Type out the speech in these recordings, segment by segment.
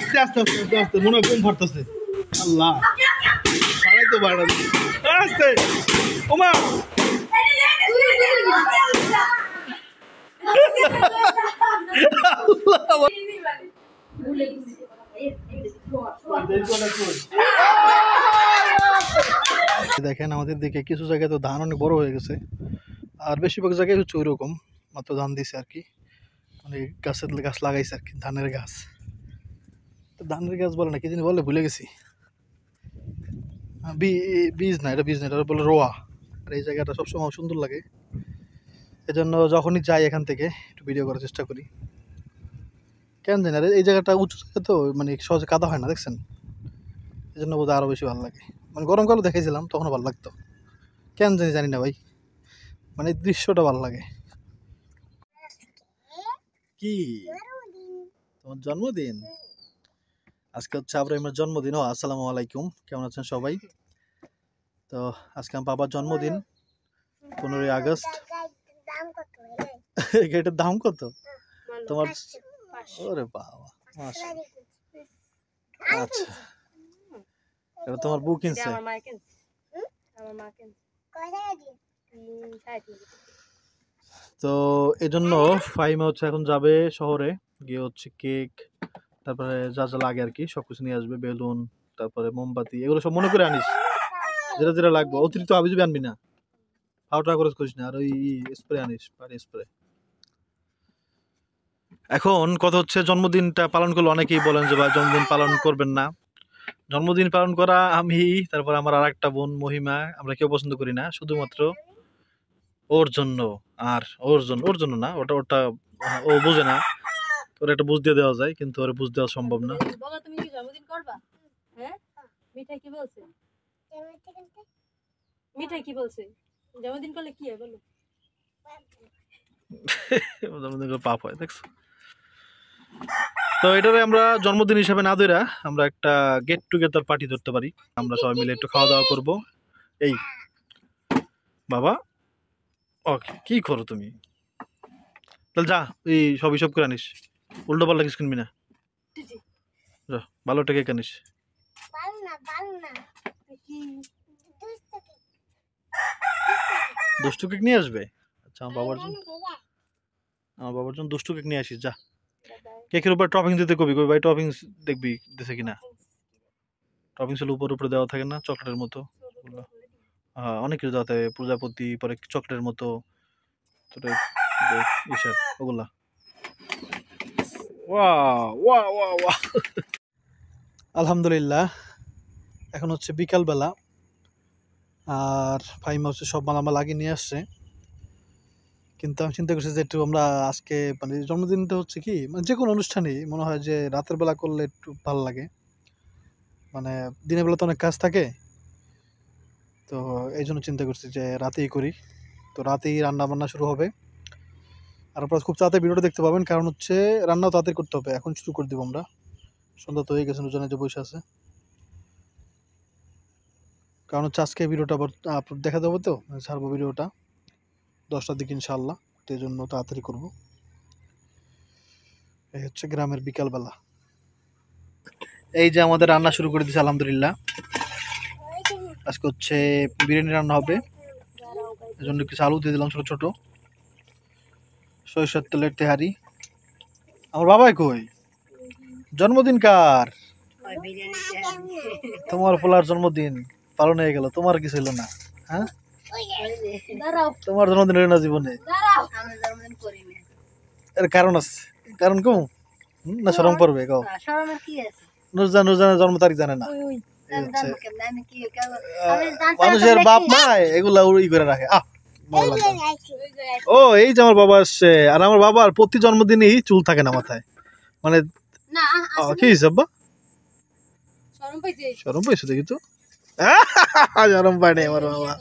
আস্তে আস্তে আস্তে আস্তে আস্তে মনে হয় কম ফাটতেছে। আল্লাহ সারাই তো বাড়া আস্তে ওমা দেখেন আমাদের দিকে কিছু জায়গায় তো ধান অনেক বড় হয়ে গেছে, আর বেশিরভাগ জায়গায় হচ্ছে ওই রকম মাত্র ধান দিছে আর কি, মানে গাছ লাগাইছে আর কি, ধানের গাছ। তো ধানের গাছ বলে না কি জানি বলে, ভুলে গেছি। বীজ না, এটা বীজ না, এটা বলে রোয়া। আর এই জায়গাটা সবসময় সুন্দর লাগে, এজন্য যখনই যাই এখান থেকে একটু ভিডিও করার চেষ্টা করি। কেন জানি আর এই জায়গাটা উঁচু জায়গা তো, মানে সহজে কাদা হয় না, দেখছেন? এই জন্য বোধহয় আরও বেশি ভালো লাগে। মানে গরমকালে দেখেছিলাম তখনও ভালো লাগতো, কেন জানি না ভাই, মানে দৃশ্যটা ভালো লাগে। কি তোমার জন্মদিন? আজকে হচ্ছে আব্রাহিমের জন্মদিন। ও আসসালামু আলাইকুম, কেমন আছেন সবাই? তো আজকে আমার বাবার জন্মদিন, 15ই আগস্ট। এটার দাম কত তোমার? ওরে বাবা, আচ্ছা, এটা তোমার বউ কিনছে? তো এই জন্য ফাইমা হচ্ছে এখন যাবে শহরে, গিয়ে হচ্ছে কেক, তারপরে যা যা লাগে আর কি সবকিছু নিয়ে আসবে, বেলুন, তারপরে মোমবাতি, এগুলো সব মনে করে আনিস, যেটা যেটা লাগবে। অতিরিক্ত আবিজাবি আনবি না, পাউডার খরচ করিস না। আর ওই স্প্রে আনিস, পানি স্প্রে। এখন কথা হচ্ছে, জন্মদিনটা পালন করলে অনেকেই বলেন যে ভাই জন্মদিন পালন করবেন না। জন্মদিন পালন করা আমি, তারপর আমার আর একটা বোন মহিমা, আমরা কেউ পছন্দ করি না, শুধুমাত্র ওর জন্য। আর ওর জন্য না, ওটা ওটা ও বুঝে না, ওর একটা বুঝ দিয়ে দেওয়া যায়, কিন্তু ওর বুঝ দেওয়া সম্ভব না। বলো তুমি কি জন্মদিন করবা? হ্যাঁ, মিঠাই কি বলছে? মিঠাই কি বলছে? জন্মদিন করলে কি হয় বলো? জন্মদিন করলে পাপ হয়, দেখছো? তো এটারে আমরা জন্মদিন হিসেবে না ধরা আমরা একটা গেট টুগেদার পার্টি ধরতে পারি, আমরা সবাই মিলে একটু খাওয়া দাওয়া করবো। এই বাবা, ওকে, কি করো তুমি? তাহলে যা, এই সব হিসাব করে আনিস, উল্টো পাল্টা কিছু কিনবি না, যা ভালো একটা কেক আনিস। দুষ্টু কেক নিয়ে আসবে? আচ্ছা, আমার বাবার জন্য দুষ্টু কেক নিয়ে আসিস, যা। কেকের উপর টপিংস দিতে কবি, কবি ভাই টপিংস দেখবি দিছে কিনা। টপিংস হলে উপরে দেওয়া থাকে না, চকলেটের মতো। হ্যাঁ, অনেক কিছু দেওয়া থাকে, প্রজাপতি, পরে চকলেটের মতো ইসার ওগুলা। আলহামদুলিল্লাহ, এখন হচ্ছে বিকালবেলা, আর ফাইমা হচ্ছে সব মালামাল আগে নিয়ে আসছে। কিন্তু আমি চিন্তা করছি যে একটু আমরা আজকে, মানে জন্মদিনটা হচ্ছে কি, মানে যে কোনো অনুষ্ঠানেই মনে হয় যে রাতের বেলা করলে একটু ভালো লাগে, মানে দিনের বেলা তো অনেক কাজ থাকে। তো এই জন্য চিন্তা করছি যে রাতেই করি। তো রাতেই রান্না বান্না শুরু হবে, আর আপনারা খুব তাড়াতাড়ি ভিডিওটা দেখতে পাবেন, কারণ হচ্ছে রান্নাও তাড়াতাড়ি করতে হবে, এখন শুরু করে দিব আমরা। সন্ধ্যা তো হয়ে গেছে, দুজনে যে বসে আছে, কারণ হচ্ছে আজকে ভিডিওটা আবার দেখা দেবো, তো ছাড়বো ভিডিওটা 10টার দিকে ইনশাআল্লাহ, তো এই জন্য তাড়াতাড়ি করবো। এই হচ্ছে গ্রামের বিকালবেলা। এই যে আমাদের রান্না শুরু করে দিয়েছে আলহামদুলিল্লাহ। আজকে হচ্ছে বিরিয়ানি রান্না হবে, এই জন্য কিছু আলু দিয়ে দিলাম ছোট ছোট, সরিষার তেলের তেহারি। আমার বাবাই কই? জন্মদিন কার? তোমার পোলার জন্মদিন পালন হয়ে গেল, তোমার কিছু হলো না? হ্যাঁ, তোমার জন্মদিন হলো না জীবনে? এর কারণ আছে, কারণ কম না, শরম পড়বে কও? নুরজানের জন্ম তারিখ জানে না, মানুষের বাপ মা এগুলা ই করে রাখে। ও এই যে আমার বাবা আসছে, আর আমার বাবার প্রতি জন্মদিনই চুল থাকে না মাথায়, মানে কি হিসাব? শরম পাইছো দেখি তো, শরম পায় নাই আমার বাবা।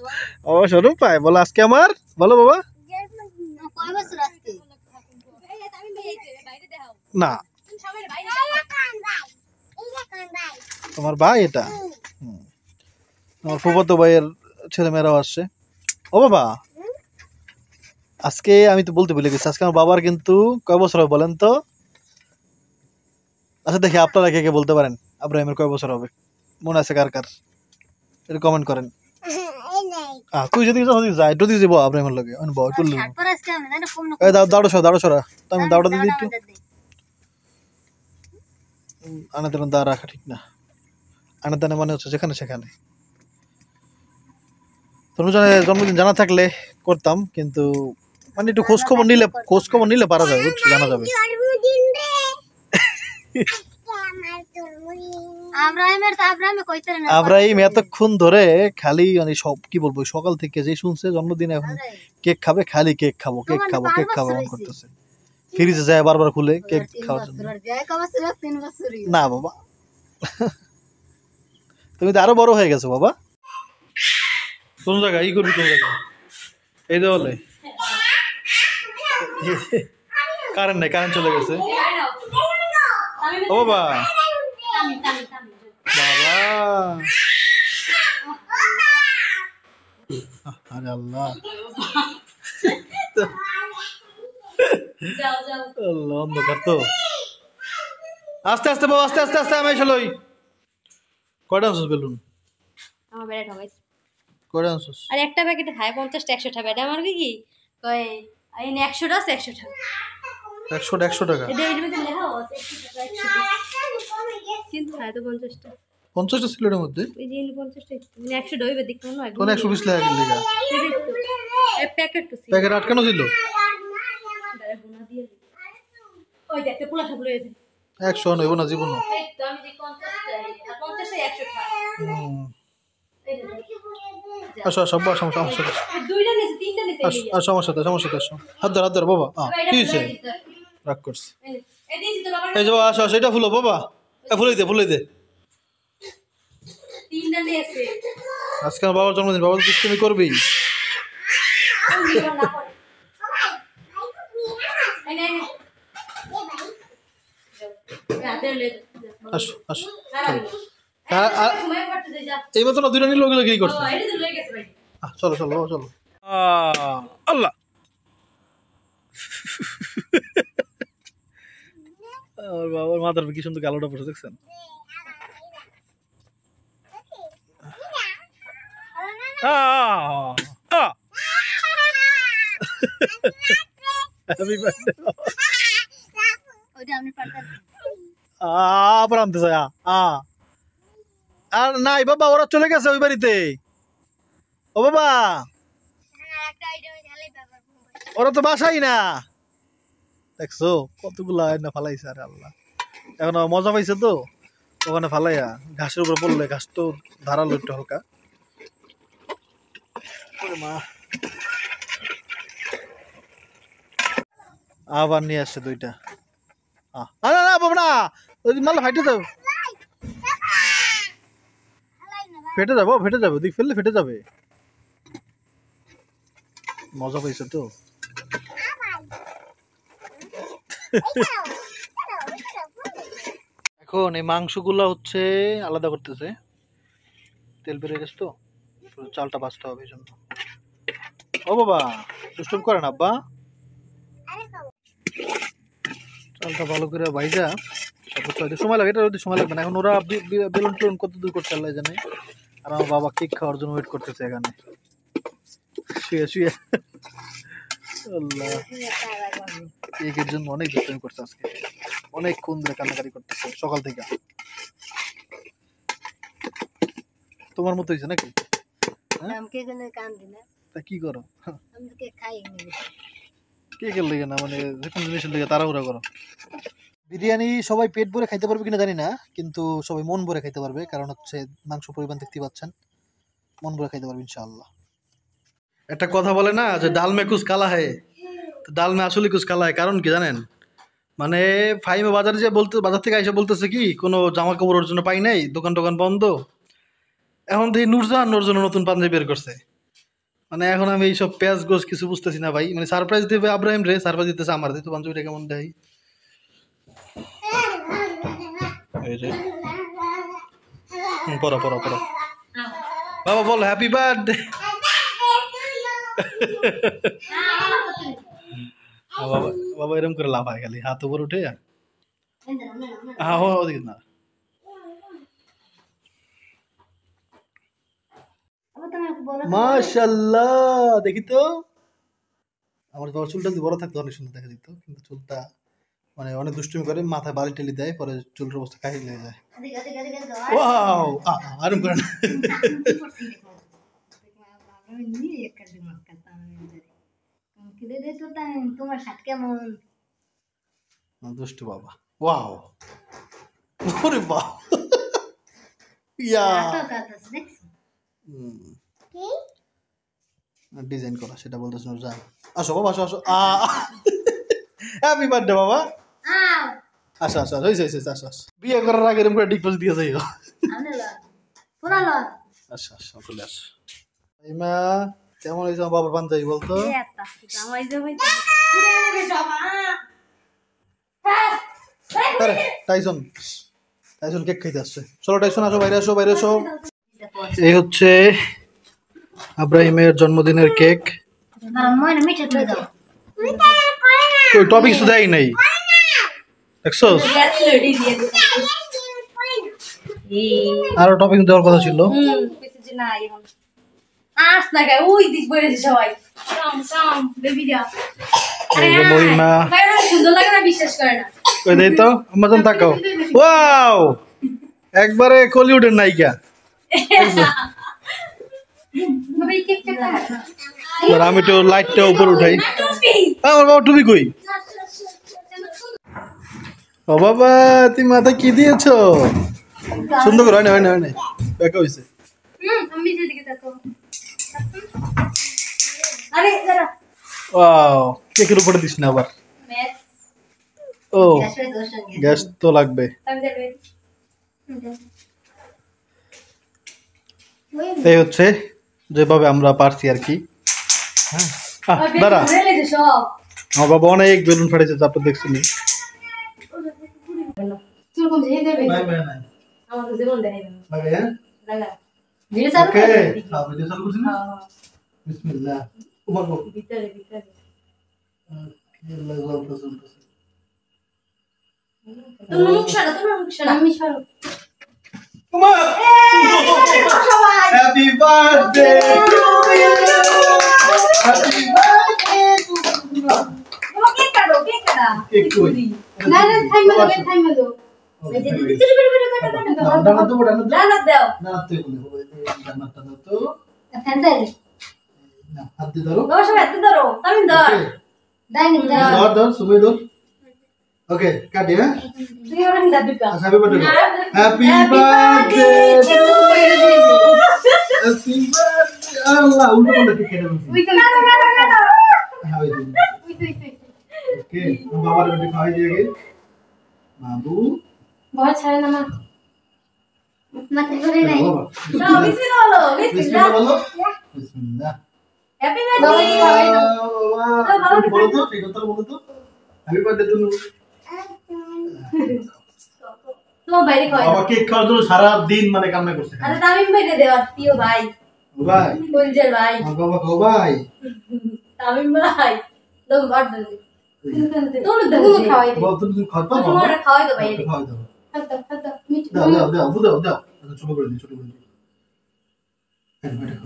ও শরম পায়, বলো আজকে আমার, বলো বাবা। না, তোমার ভাই এটা, আমার ফুফাতো ভাইয়ের ছেলেমেয়েরাও আসছে। ও বাবা, আজকে আমি তো বলতে ভুলে গেছি, আজকে আমার বাবার কিন্তু কয় বছর হবে বলেন তো? আচ্ছা দেখি আপনারা কে কে বলতে পারেন আব্রাহিমের কয় বছর হবে, মনে আছে কার কার, এটা কমেন্ট করেন। তুই যদি যাই একটু দিয়ে যাবো আব্রাহিমের লগে বয় তুললি দাঁড়ো সরা তো আমি দাওটা দিয়ে একটু আনাদান দা রাখা ঠিক না, আনাদানে মানে হচ্ছে যেখানে সেখানে। জন্মদিন জানা থাকলে করতাম, কিন্তু মানে একটু খোঁজ খবর নিলে পারা যাবে, বুঝছো, জানা যাবে। আব্রাহিম এতক্ষণ ধরে খালি মানে সব কি বলবো, সকাল থেকে যে শুনছে জন্মদিন এখন কেক খাবে, খালি কেক খাবো এমন করতেছে। ফ্রিজে যায় বারবার খুলে কেক খাওয়ার জন্য। না বাবা, তুমি তো আরো বড় হয়ে গেছো বাবা। কোন জায়গায় ই করবি, কোন জায়গায় এই দেওয়ালে কারেন্ট নাই, কারেন্ট চলে গেছে। ও বাবা বাবা, আরে আল্লাহ আল্লাহ, অন্ধকার তো। আস্তে আস্তে বাবা, আস্তে আস্তে আস্তে, আমি চলোই। কয়টা আনছিস বেলুন? আমার বেড়া ঠকাইছে। কয়টা আনছিস? আর একটা প্যাকেটে খায় 50টা 100 টাকা। এটা আমার কি কয় এই 100টা 100 টাকা। 100 টাকা। এটা এর মধ্যে লেখা আছে 100 টাকা 100 কিন্তু খায় তো 50টা। 50টা ছিল এর মধ্যে? এই যে 50টা মানে 100 হইবে দেখতে মনে হয়। কোন 120 টাকা কিনলি গা? এই প্যাকেট তো ছিল। প্যাকেট আটকানো ছিল? ওই দেখতে পোলা সব লয়ে যায়। 100 নইব না জীবন। এই তো আমি যে 50 চাই, আর 50 100 টাকা। আসো সমস্যা দুইটা নিছে তিনটা নিছে এই। সমস্যা হাত ধর বাবা। কি হইছে? রাগ করছ। এই দিছি তো বাবা। এই যে বাবা, আসো এটা ফুলো বাবা, ফুলাই দে। তিনটা নিয়েছে। আজকে আমার বাবার জন্মদিন, বাবা দুষ্টুমি করবি। আসো এই মতো না, দুইটা নিল ওগুলো কি করছে? চলো আল্লাহ আমার বাবার মাথার কি সুন্দর কালোটা পড়ছে, দেখছেন? আবার আনতে চাই। আর নাই বাবা, ওরা চলে গেছে ওই বাড়িতে। ও বাবা, ওরা তো বাসাই না, দেখছো কতগুলা না ফালাইছে। আরে আল্লাহ, এখন মজা পাইছে তো ওখানে ফালাইয়া ঘাসের উপর পড়লে, ঘাস তো ধারালো একটু হালকা। মা আবার নিয়ে আসছে দুইটা। না বাবা না, ওই মাল ফাইটে যাবে, ফেটে যাবে ওদিক ফেললে ফেটে যাবে। মজা পাইছে তো। এখন এই মাংসগুলো হচ্ছে আলাদা করতেছে, তেল বেরিয়ে গেছে তো, চালটা বাছতে হবে এই জন্য। ও বাবা দুষ্টুম করেন আব্বা, চালটা ভালো করে ভাইজা সময় লাগে, এটা সময় লাগবে না। এখন ওরা বেলুন টেলুন কত দূর করতে আল্লাহ জানে, আর আমার বাবা কেক খাওয়ার জন্য ওয়েট করতেছে এখানে শুয়ে। আল্লাহ, কেকের জন্য অনেক দুষ্টুমি করছে আজকে, অনেকক্ষণ ধরে কান্নাকাটি করতেছে সকাল থেকে। তোমার মতো হয়েছে নাকি? তা কি করো? কেকের লেগে না, মানে যে কোনো জিনিসের লেগে তাড়াহুড়া করো। বিরিয়ানি সবাই পেট ভরে খাইতে পারবে কিনা জানি না, কিন্তু সবাই মন ভরে খাইতে পারবে, কারণ হচ্ছে মাংস পরিমাণ দেখতে পাচ্ছেন, মন ভরে খাইতে পারবে ইনশাআল্লাহ। একটা কথা বলে না যে ডাল মে কুছ কালা হয়, তো ডাল মে আসলে কুছ কালা হয়। কারণ কি জানেন, মানে ফাইমে বাজার থেকে এসে বলতেছে কি কোনো জামা কাপড়ের জন্য পাই নাই, দোকান বন্ধ। এখন দেখি নুরজান ওর জন্য নতুন পাঞ্জাবি বের করছে। মানে এখন আমি এইসব পেঁয়াজ গোস কিছু বুঝতেছি না ভাই, মানে সারপ্রাইজ দেবে আব্রাহিম রে, সারপ্রাইজ দিতেছে আমার, দিতে পাঞ্জাবিটা কেমন দেয়। এই যে পড়ো বাবা, বল হ্যাপি বার্থডে। বাবা এরকম করে লাফায় খালি হাত উপর উঠে। হ্যাঁ ওদিকে না মাশাআল্লাহ দেখি তো আমার বাবার চুলটা যদি বড় থাকতো অনেক সুন্দর দেখা যেত কিন্তু চুলটা মানে অনেক দুষ্টুমি করে মাথায় বালি টেলি দেয় পরে চুলের অবস্থা কাহিল হয়ে যায় ওয়াও আরম করে না তোমার শার্ট কেমন দুষ্টু বাবা ওয়াও ওরে বাবা ইয়া ডিজাইন করা সেটা বলতেছ না যা আসো বাবা আসো আসো হ্যাপি বার্থডে বাবা আসো আসো হইছে হইছে আসো আসো বিয়ে করার আগে এরকম করে ডিপোজিট দিয়ে যাইও আসো আসো চলে আসো ইমা কেমন হয়েছে আমার বাবার বান্ধবী বলতো টাইসন টাইসন কেক খাইতে আসছে চলো টাইসন আসো বাইরে আসো বাইরে আসো এই হচ্ছে আব্রাহিমের জন্মদিনের কেক টপিক তো দেয় নাই দেখছো আরো টপিক দেওয়ার কথা ছিল একবারে কলিউডের নায়িকা আমি একটু লাইটটা উপরে উঠাই আমার বাবা টুপি কই ও বাবা তুমি মাথা কি দিয়েছো সুন্দর করে হয় না হয় না একা হয়েছে কেকের উপরে দিস না আবার ও গ্যাস তো লাগবে এই হচ্ছে যেভাবে আমরা পারছি আর কি দাঁড়া আমার বাবা অনেক বেলুন ফাটাইছে তারপর দেখছিনি Happy birthday to you. Happy birthday to you. Okay, cut ya. Happy birthday. Happy birthday to you. Happy birthday. Allah, udah udah kita Okay, बाबा ने दिखाई दिया कि बाबू बहुत सारे नमक मत करे नहीं बिस्मिल्लाह बोलो बिस्मिल्लाह हैप्पी बर्थडे बोलो तो ठीक उत्तर बोलो तो हैप्पी बर्थडे टू তোমার বাইরে কয় বাবা কেক খাওয়ার জন্য সারা দিন মানে কামনা করছে আরে তামিম ভাইরে দেওয়া প্রিয় ভাই ভাই কলজের ভাই বাবা গো ভাই তামিম ভাই দম বাড়বে তুমি খাওয়াই দে বল তুমি খাওয়া তো তোমার খাওয়াই দাও ভাই খাওয়া দাও খাতা খাতা মিট দাও ছোট করে দিই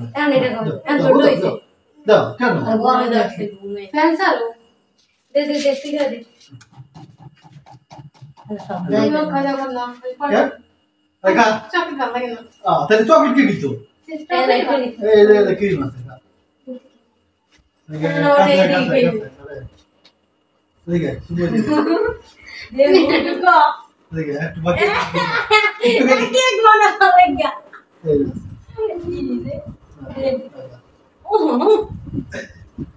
এখন এটা খাও এখন ছোট হইছে দাও কেন আর বড় হয়ে যাচ্ছে ফ্যান চালু দে ঠিক আছে দাইবা খাওয়া করলাম দেখা চকলেট ভালো লাগে না তাহলে চকলেট কে দিছো এই ক্রিম আছে দেখে সুন্দর দেখে একটু বাকি কেক বানানো লাগা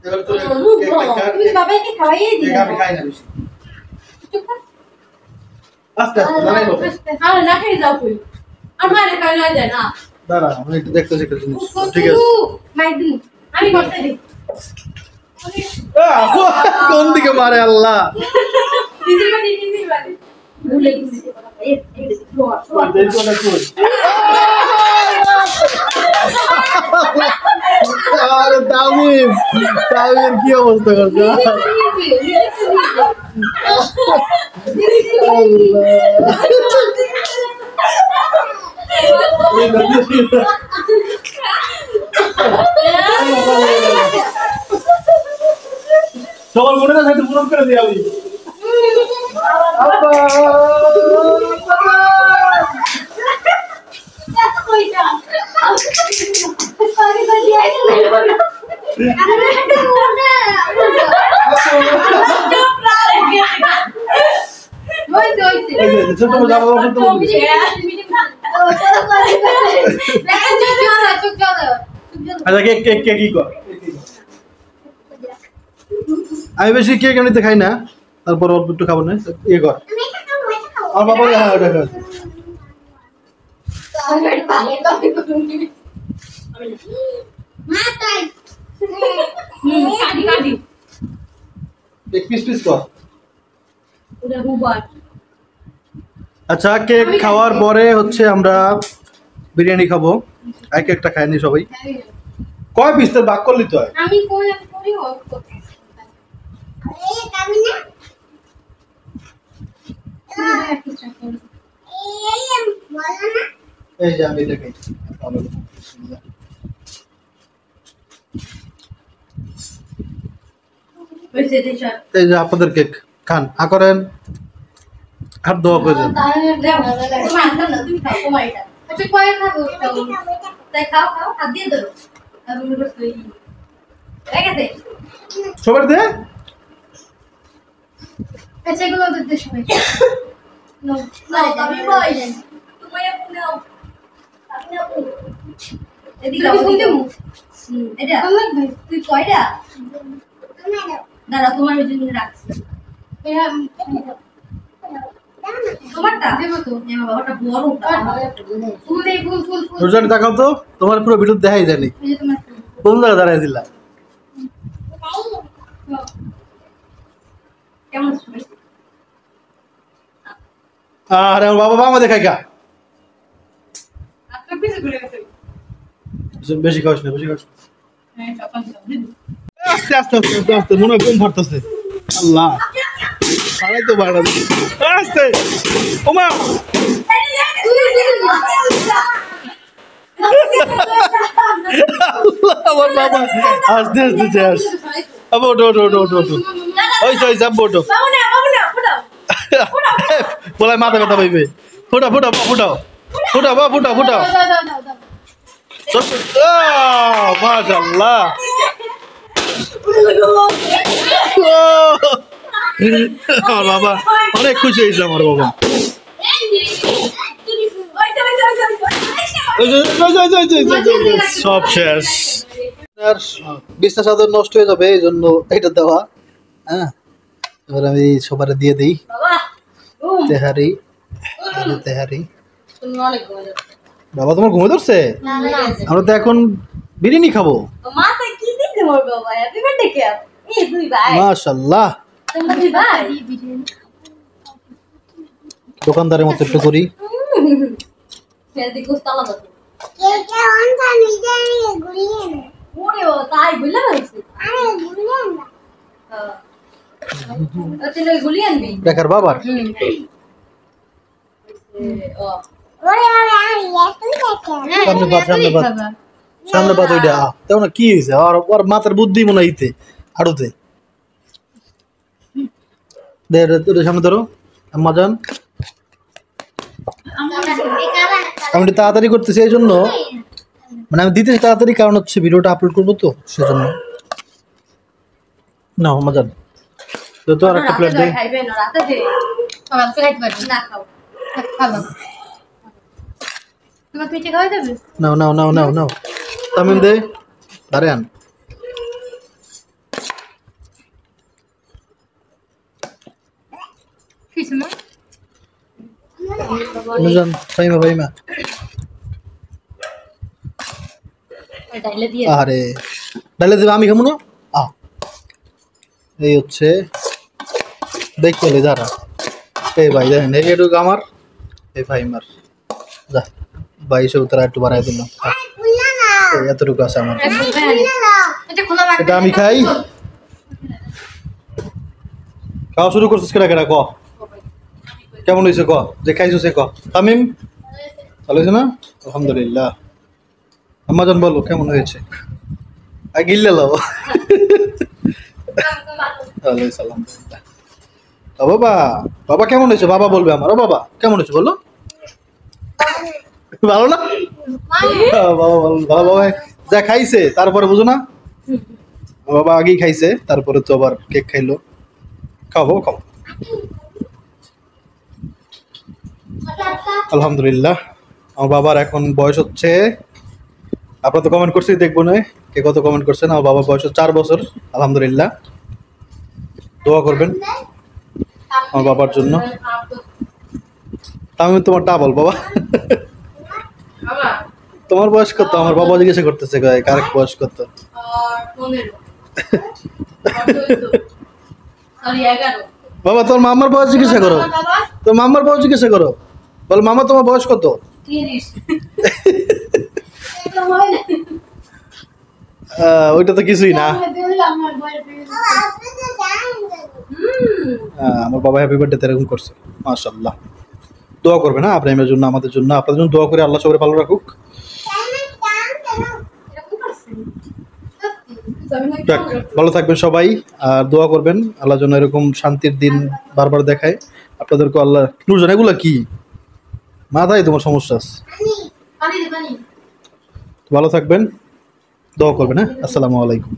এবার তো তুমি বাবাকে খাওয়াইয়ে দিও আমি খাই না বেশি আস্তে আস্তে জানাইলো আরে না খেয়ে যাও তুই আমার খাওয়া না যায় না দাঁড়া আমি একটু দেখতেছি একটা জিনিস ঠিক আছে মাইদিন আমি করতে দিই কোন দিকে মারে আল্লাহ দিদি বাড়ি ভুলে গেছি আরে তামিম কি অবস্থা করছে সবার মনে না থাকতে পূরণ করে দিই আমি। আচ্ছা কেক কেক কেক কি কর? আমি বেশি কেক এমনিতে খাই না, তারপর অল্প একটু খাবো না, ইয়ে কর। আর বাবা হ্যাঁ ওটা খাও। এক পিস পিস কর। আচ্ছা কেক খাওয়ার পরে হচ্ছে আমরা বিরিয়ানি খাবো, এক একটা খাইনি সবাই। কয় পিস তোর ভাগ করলি তো? আমি করি এই যে আমি দেখি এই যে আপনাদের কেক খান, করেন হাত দোয়া করে দেন। সবার দে তুই কয়টা দাদা তোমার জন্য রাখছি তোমারটা দেবো তো ওটা বড় ফুল এই ফুল ফুল ফুল রোজান দেখাও তো, তোমার পুরো ভিডিও দেখাই জানি কোন জায়গায় দাঁড়াই দিলা। কেমন আরে আমার বাবা মা দেখাই কা বেশি খাওয়াস না, বেশি খাওয়াস না। আস্তে আস্তে আস্তে আস্তে আস্তে মনে হয় কম ফাটতেছে। আল্লাহ সারাই তো বাড়া আস্তে ওমা আমার বাবা আস্তে আস্তে চাস আবো ওটো ওটো ওটো ওটো ওটো ওই সই যাবো ওটো বলাই মাথা ব্যথা পাইবে। ফুটাও ফুটাও ফুটাও ফুটাও বা ফুটাও ফুটাও মাশাআল্লাহ। আমার বাবা অনেক খুশি হয়েছে আমার বাবা। সব শেষ, বিছনা চাদর নষ্ট হয়ে যাবে এই জন্য এটা দেওয়া। হ্যাঁ এবার আমি সবার দিয়ে দিই তেহারি তেহারি। বাবা তোমার ঘুমে ধরছে? আমরা তো এখন বিরিয়ানি খাবো। মাশাআল্লাহ দোকানদারের মতো একটু করি। দেখার বাবার সামনে বাদ সামনে বাদ সামনে বাদ ওইটা তেমন কি হয়েছে ওর মাথার বুদ্ধি মনে হইতে আড়ুতে সামনে ধরো আম্মা যান। আমি তাড়াতাড়ি করতেছি এই জন্য, মানে আমি দিতেছি তাড়াতাড়ি কারণ হচ্ছে ভিডিওটা আপলোড করবো তো সেজন্য। না আম্মা যান তো আর একটা প্লেট দেই। নাও নাও নাও নাও নাও তামিম দে দাঁড়ে আন। মিজান ফাইমা ফাইমা আরে ডালে দেবে আমি খাবো না। এই হচ্ছে দেখলে যারা এই ভাই দেখেন এইটুকু আমার এই ফাইমার যা ভাই সব তারা একটু বাড়াই দিলাম এতটুকু আছে আমার। এটা আমি খাই খাওয়া শুরু করছিস কেডা কেডা ক কেমন হয়েছে ক যে খাইছো সে ক তামিম ভালো হয়েছে না আলহামদুলিল্লাহ আম্মাজান বলো কেমন হয়েছে গিল্লে লাও ভালো হয়েছে আলহামদুলিল্লাহ ও বাবা বাবা কেমন হয়েছে বাবা বলবে আমার ও বাবা কেমন হয়েছে বলো ভালো না বাবা ভালো বাবা যা খাইছে তারপরে বুঝো না বাবা আগেই খাইছে তারপরে তো আবার কেক খাইলো খাও বাবা খাও আলহামদুলিল্লাহ আমার বাবার এখন বয়স হচ্ছে আপনারা তো কমেন্ট করছি দেখবো না কে কত কমেন্ট করছেন আমার বাবার বয়স 4 বছর আলহামদুলিল্লাহ দোয়া করবেন আমার বাবার জন্য আমি তোমার ডাবল বাবা তোমার বয়স কত আমার বাবা জিজ্ঞাসা করতেছে কার বয়স কত বাবা তোর মামার বয়স জিজ্ঞাসা করো তোর মামার বয়স জিজ্ঞাসা করো বল মামা তোমার বয়স কত ওইটা তো কিছুই না আমার বাবা হ্যাপি বার্থডে এরকম করছে মাশাআল্লাহ দোয়া করবেন হ্যাঁ আপনাদের জন্য আমাদের জন্য আপনাদের জন্য দোয়া করে আল্লাহ সবাই ভালো রাখুক যাক, ভালো থাকবেন সবাই আর দোয়া করবেন আল্লাহ যেন এরকম শান্তির দিন বারবার দেখায় আপনাদেরকে আল্লাহ নুরজান এগুলা কি মাথায় তোমার সমস্যা আছে ভালো থাকবেন দোয়া করবেন হ্যাঁ আসসালামু আলাইকুম